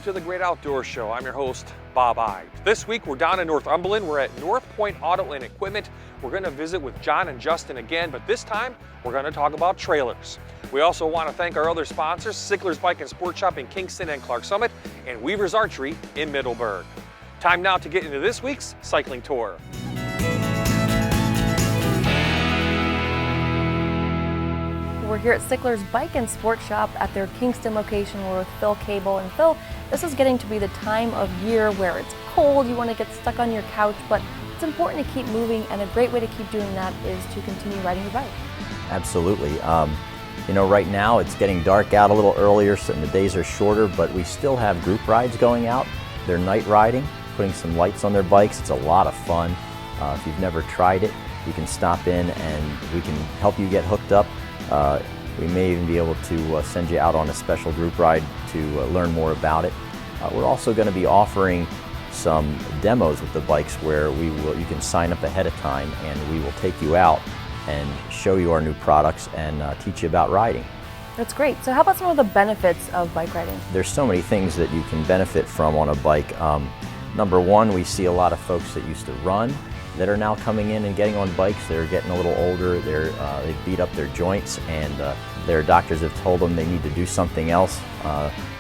to the Great Outdoor Show. I'm your host, Bob Ives. This week we're down in Northumberland. We're at North Point Auto and Equipment. We're going to visit with John and Justin again, but this time we're going to talk about trailers. We also want to thank our other sponsors, Sickler's Bike and Sport Shop in Kingston and Clark Summit, and Weaver's Archery in Middleburg. Time now to get into this week's cycling tour. We're here at Sickler's Bike and Sport Shop at their Kingston location. We're with Phil Cable. And Phil, this is getting to be the time of year where it's cold, you want to get stuck on your couch, but it's important to keep moving, and a great way to keep doing that is to continue riding your bike. Absolutely. You know, right now it's getting dark out a little earlier, so the days are shorter, but we still have group rides going out. They're night riding, putting some lights on their bikes. It's a lot of fun. If you've never tried it, you can stop in and we can help you get hooked up. We may even be able to send you out on a special group ride to learn more about it. We're also going to be offering some demos with the bikes where you can sign up ahead of time, and we will take you out and show you our new products and teach you about riding. That's great. So how about some of the benefits of bike riding? There's so many things that you can benefit from on a bike. Number one, we see a lot of folks that used to run that are now coming in and getting on bikes. They're getting a little older, they've beat up their joints, and their doctors have told them they need to do something else.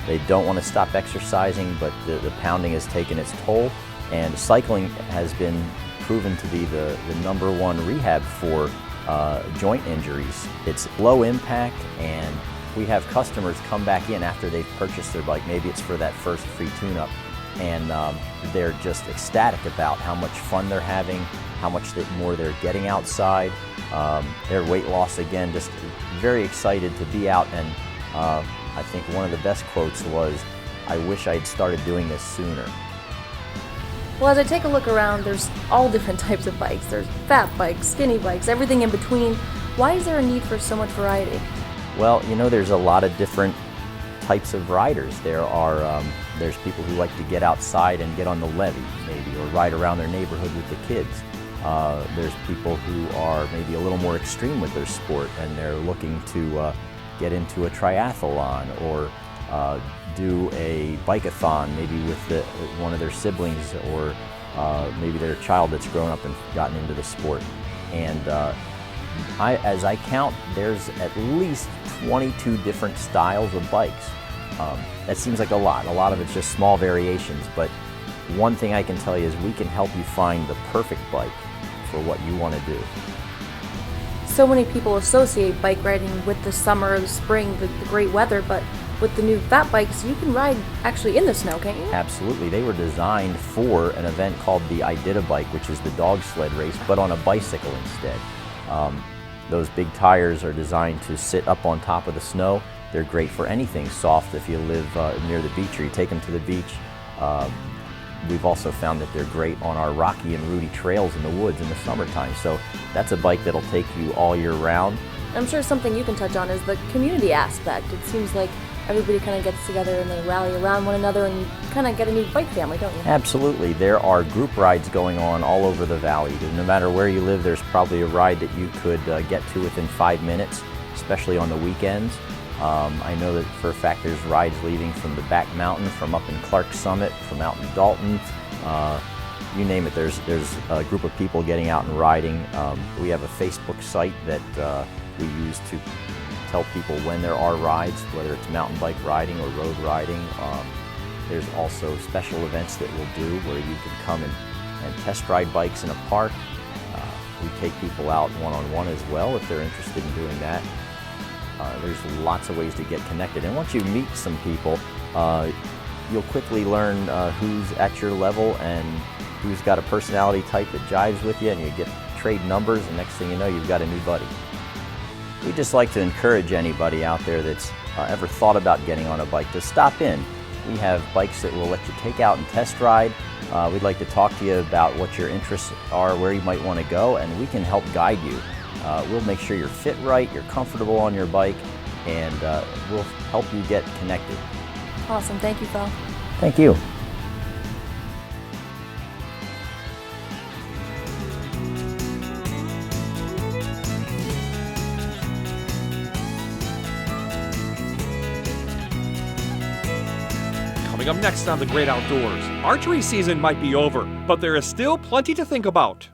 They don't want to stop exercising, but the pounding has taken its toll, and cycling has been proven to be the number one rehab for joint injuries. It's low impact, and we have customers come back in after they've purchased their bike. Maybe it's for that first free tune-up, and they're just ecstatic about how much fun they're having, how much more they're getting outside, their weight loss again, just very excited to be out. And I think one of the best quotes was, "I wish I'd started doing this sooner." Well, as I take a look around, there's all different types of bikes. There's fat bikes, skinny bikes, everything in between. Why is there a need for so much variety? Well, you know, there's a lot of different types of riders. There's people who like to get outside and get on the levee, maybe, or ride around their neighborhood with the kids. There's people who are maybe a little more extreme with their sport, and they're looking to get into a triathlon or do a bike-a-thon, maybe with one of their siblings, or maybe their child that's grown up and gotten into the sport. And as I count, there's at least 22 different styles of bikes. That seems like a lot. A lot of it's just small variations, but one thing I can tell you is we can help you find the perfect bike for what you want to do. So many people associate bike riding with the summer, the spring, the great weather, but with the new fat bikes, you can ride actually in the snow, can't you? Absolutely. They were designed for an event called the I Did a Bike, which is the dog sled race, but on a bicycle instead. Those big tires are designed to sit up on top of the snow. They're great for anything soft if you live near the beach, or you take them to the beach. We've also found that they're great on our rocky and rooty trails in the woods in the summertime. So that's a bike that'll take you all year round. I'm sure something you can touch on is the community aspect. It seems like everybody kind of gets together and they rally around one another, and you kind of get a new bike family, don't you? Absolutely. There are group rides going on all over the valley. No matter where you live, there's probably a ride that you could get to within 5 minutes, especially on the weekends. I know that for a fact there's rides leaving from the back mountain, from up in Clark Summit, from out in Dalton. You name it, there's a group of people getting out and riding. We have a Facebook site that we use to tell people when there are rides, whether it's mountain bike riding or road riding. There's also special events that we'll do where you can come and test ride bikes in a park. We take people out one-on-one as well if they're interested in doing that. There's lots of ways to get connected, and once you meet some people, you'll quickly learn who's at your level and who's got a personality type that jives with you, and you get trade numbers, and next thing you know, you've got a new buddy. We'd just like to encourage anybody out there that's ever thought about getting on a bike to stop in. We have bikes that we'll let you take out and test ride. We'd like to talk to you about what your interests are, where you might want to go, and we can help guide you. We'll make sure you're fit right, you're comfortable on your bike, and we'll help you get connected. Awesome. Thank you, Phil. Thank you. Coming up next on The Great Outdoors, archery season might be over, but there is still plenty to think about.